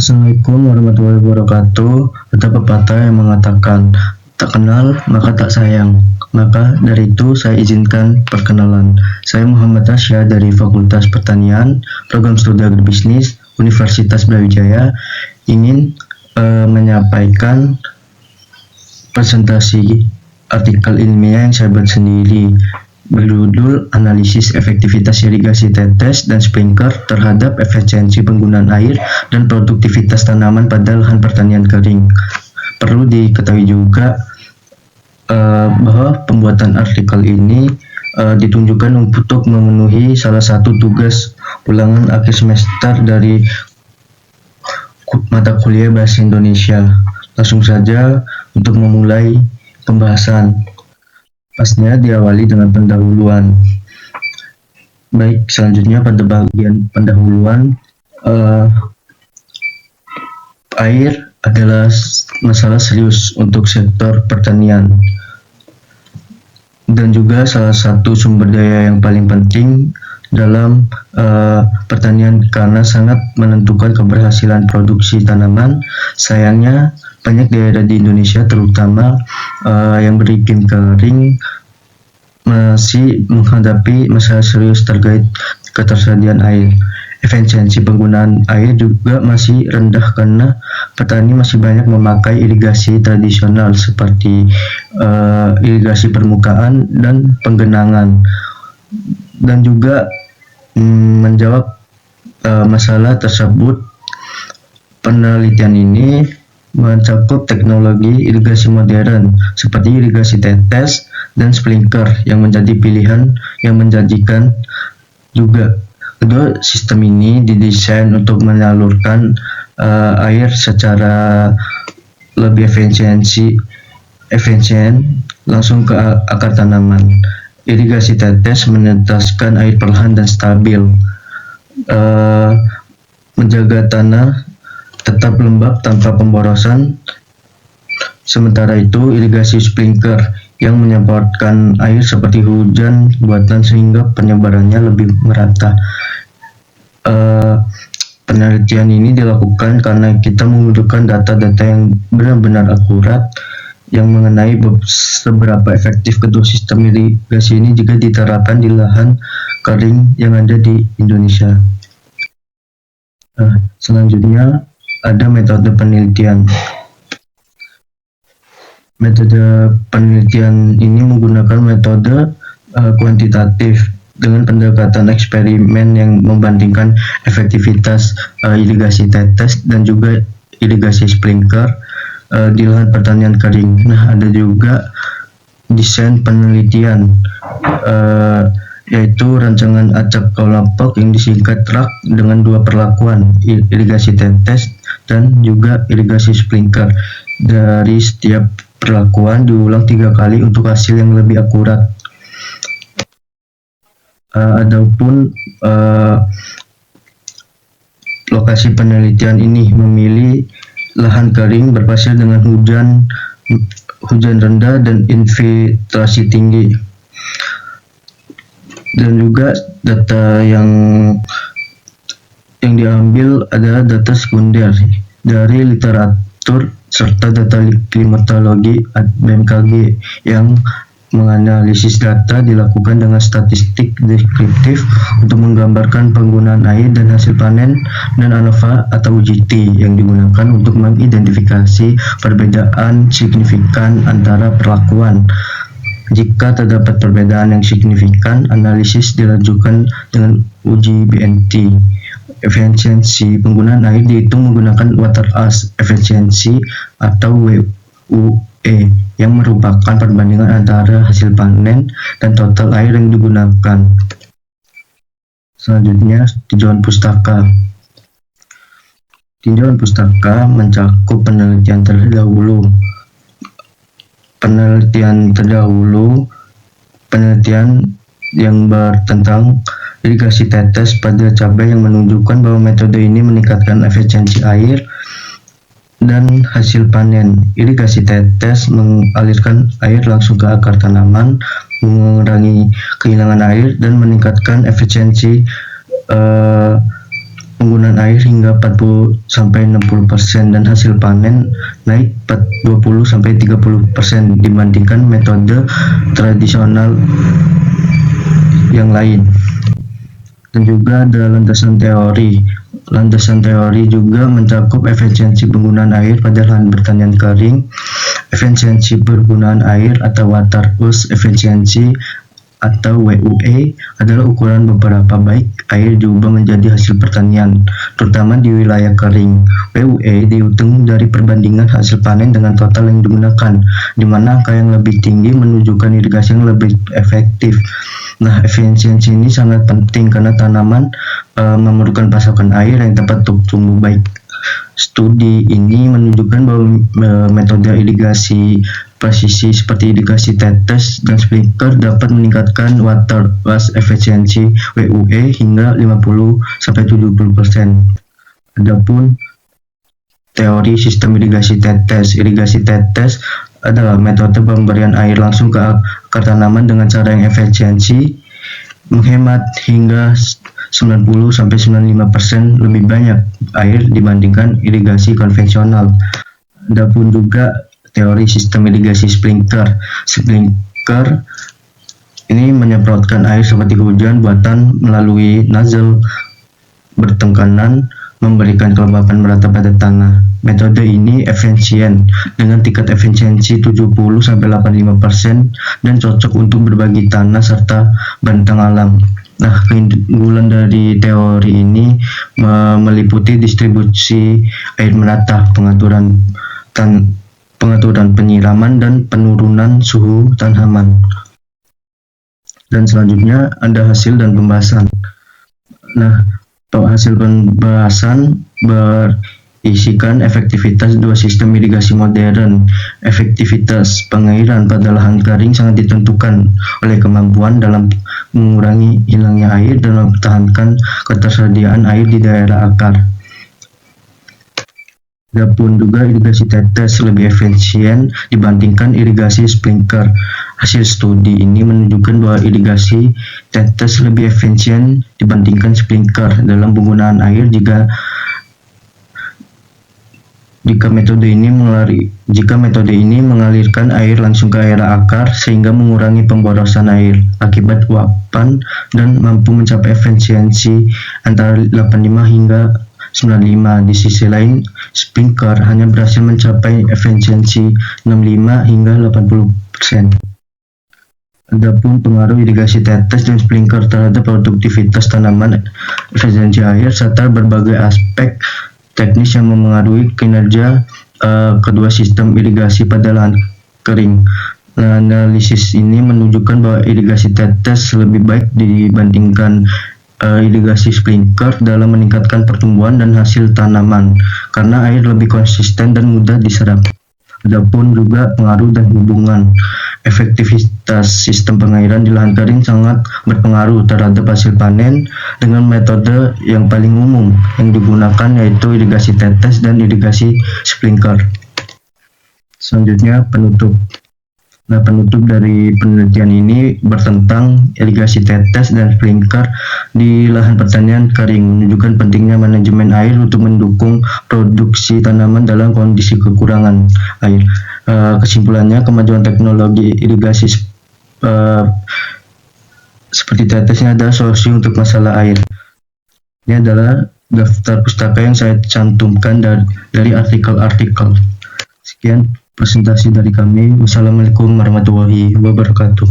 Assalamualaikum warahmatullahi wabarakatuh. Ada pepatah yang mengatakan, tak kenal maka tak sayang. Maka dari itu saya izinkan perkenalan. Saya Muhammad Tasya dari Fakultas Pertanian, Program Studi Agribisnis, Universitas Brawijaya, ingin menyampaikan presentasi artikel ilmiah yang saya buat sendiri, berjudul Analisis Efektivitas Irigasi Tetes dan Sprinkler terhadap Efisiensi Penggunaan Air dan Produktivitas Tanaman pada Lahan Pertanian Kering. Perlu diketahui juga bahwa pembuatan artikel ini ditunjukkan untuk memenuhi salah satu tugas ulangan akhir semester dari mata kuliah Bahasa Indonesia. Langsung saja untuk memulai pembahasan. Pastinya diawali dengan pendahuluan. Baik, selanjutnya pada bagian pendahuluan, air adalah masalah serius untuk sektor pertanian dan juga salah satu sumber daya yang paling penting dalam pertanian karena sangat menentukan keberhasilan produksi tanaman. Sayangnya banyak daerah di Indonesia terutama yang beriklim kering masih menghadapi masalah serius terkait ketersediaan air. Efisiensi penggunaan air juga masih rendah karena petani masih banyak memakai irigasi tradisional seperti irigasi permukaan dan penggenangan. Dan juga menjawab masalah tersebut, penelitian ini mencakup teknologi irigasi modern seperti irigasi tetes dan sprinkler yang menjadi pilihan yang menjanjikan juga. Kedua sistem ini didesain untuk menyalurkan air secara lebih efisien langsung ke akar tanaman. Irigasi tetes meneteskan air perlahan dan stabil, menjaga tanah tetap lembab tanpa pemborosan. Sementara itu, irigasi sprinkler yang menyemprotkan air seperti hujan buatan sehingga penyebarannya lebih merata. Penelitian ini dilakukan karena kita membutuhkan data-data yang benar-benar akurat yang mengenai seberapa efektif kedua sistem irigasi ini jika diterapkan di lahan kering yang ada di Indonesia. Selanjutnya ada metode penelitian. Metode penelitian ini menggunakan metode kuantitatif dengan pendekatan eksperimen yang membandingkan efektivitas irigasi tetes dan juga irigasi sprinkler di lahan pertanian kering. Nah, ada juga desain penelitian, yaitu rancangan acak kelompok yang disingkat RAK dengan dua perlakuan, irigasi tetes dan juga irigasi sprinkler. Dari setiap perlakuan diulang 3 kali untuk hasil yang lebih akurat. Adapun lokasi penelitian ini memilih lahan kering berpasir dengan hujan rendah dan infiltrasi tinggi. Dan juga data yang diambil adalah data sekunder dari literatur serta data klimatologi BMKG yang menganalisis data dilakukan dengan statistik deskriptif untuk menggambarkan penggunaan air dan hasil panen dan ANOVA atau UGT yang digunakan untuk mengidentifikasi perbedaan signifikan antara perlakuan. Jika terdapat perbedaan yang signifikan, analisis dilanjutkan dengan uji BNT. Efisiensi penggunaan air dihitung menggunakan water as efficiency atau WUE yang merupakan perbandingan antara hasil panen dan total air yang digunakan. Selanjutnya, tinjauan pustaka. Tinjauan pustaka mencakup penelitian terdahulu. Penelitian yang tentang irigasi tetes pada cabai yang menunjukkan bahwa metode ini meningkatkan efisiensi air dan hasil panen. Irigasi tetes mengalirkan air langsung ke akar tanaman, mengurangi kehilangan air dan meningkatkan efisiensi penggunaan air hingga 40-60% dan hasil panen naik 20-30% dibandingkan metode tradisional yang lain. Dan juga ada landasan teori. Landasan teori juga mencakup efisiensi penggunaan air pada lahan pertanian kering, efisiensi penggunaan air atau water use efficiency atau WUE adalah ukuran beberapa baik air diubah menjadi hasil pertanian, terutama di wilayah kering. WUE dihitung dari perbandingan hasil panen dengan total yang digunakan, di mana angka yang lebih tinggi menunjukkan irigasi yang lebih efektif. Nah, efisiensi ini sangat penting karena tanaman memerlukan pasokan air yang tepat untuk tumbuh baik. Studi ini menunjukkan bahwa metode irigasi presisi seperti irigasi tetes dan sprinkler dapat meningkatkan water use efficiency WUE hingga 50-70%. Adapun teori sistem irigasi tetes. Irigasi tetes adalah metode pemberian air langsung ke akar tanaman dengan cara yang efisiensi, menghemat hingga 90-95% lebih banyak air dibandingkan irigasi konvensional. Adapun juga teori sistem irigasi sprinkler. Sprinkler ini menyemprotkan air seperti hujan buatan melalui nozzle bertekanan, memberikan kelembapan merata pada tanah. Metode ini efisien dengan tingkat efisiensi 70-85% dan cocok untuk berbagi tanah serta bentang alam. Nah, keunggulan dari teori ini meliputi distribusi air merata, pengaturan penyiraman dan penurunan suhu tanaman. Dan selanjutnya ada hasil dan pembahasan. Nah, hasil pembahasan berisikan efektivitas dua sistem irigasi modern. Efektivitas pengairan pada lahan kering sangat ditentukan oleh kemampuan dalam mengurangi hilangnya air dan mempertahankan ketersediaan air di daerah akar. Adapun juga irigasi tetes lebih efisien dibandingkan irigasi sprinkler. Hasil studi ini menunjukkan bahwa irigasi tetes lebih efisien dibandingkan sprinkler dalam penggunaan air jika metode ini mengalirkan air langsung ke area akar sehingga mengurangi pemborosan air akibat uapan dan mampu mencapai efisiensi antara 85 hingga 95. Di sisi lain, sprinkler hanya berhasil mencapai efisiensi 65 hingga 80%. Adapun pengaruh irigasi tetes dan sprinkler terhadap produktivitas tanaman, efisiensi air, serta berbagai aspek teknis yang memengaruhi kinerja kedua sistem irigasi pada lahan kering. Analisis ini menunjukkan bahwa irigasi tetes lebih baik dibandingkan irigasi sprinkler dalam meningkatkan pertumbuhan dan hasil tanaman karena air lebih konsisten dan mudah diserap. Adapun juga pengaruh dan hubungan. Efektivitas sistem pengairan di lahan kering sangat berpengaruh terhadap hasil panen dengan metode yang paling umum yang digunakan yaitu irigasi tetes dan irigasi sprinkler. Selanjutnya penutup. Nah, penutup dari penelitian ini bertentang irigasi tetes dan sprinkler di lahan pertanian kering menunjukkan pentingnya manajemen air untuk mendukung produksi tanaman dalam kondisi kekurangan air. Kesimpulannya, kemajuan teknologi irigasi seperti tetesnya adalah solusi untuk masalah air. Ini adalah daftar pustaka yang saya cantumkan dari artikel-artikel. Sekian presentasi dari kami. Wassalamualaikum warahmatullahi wabarakatuh.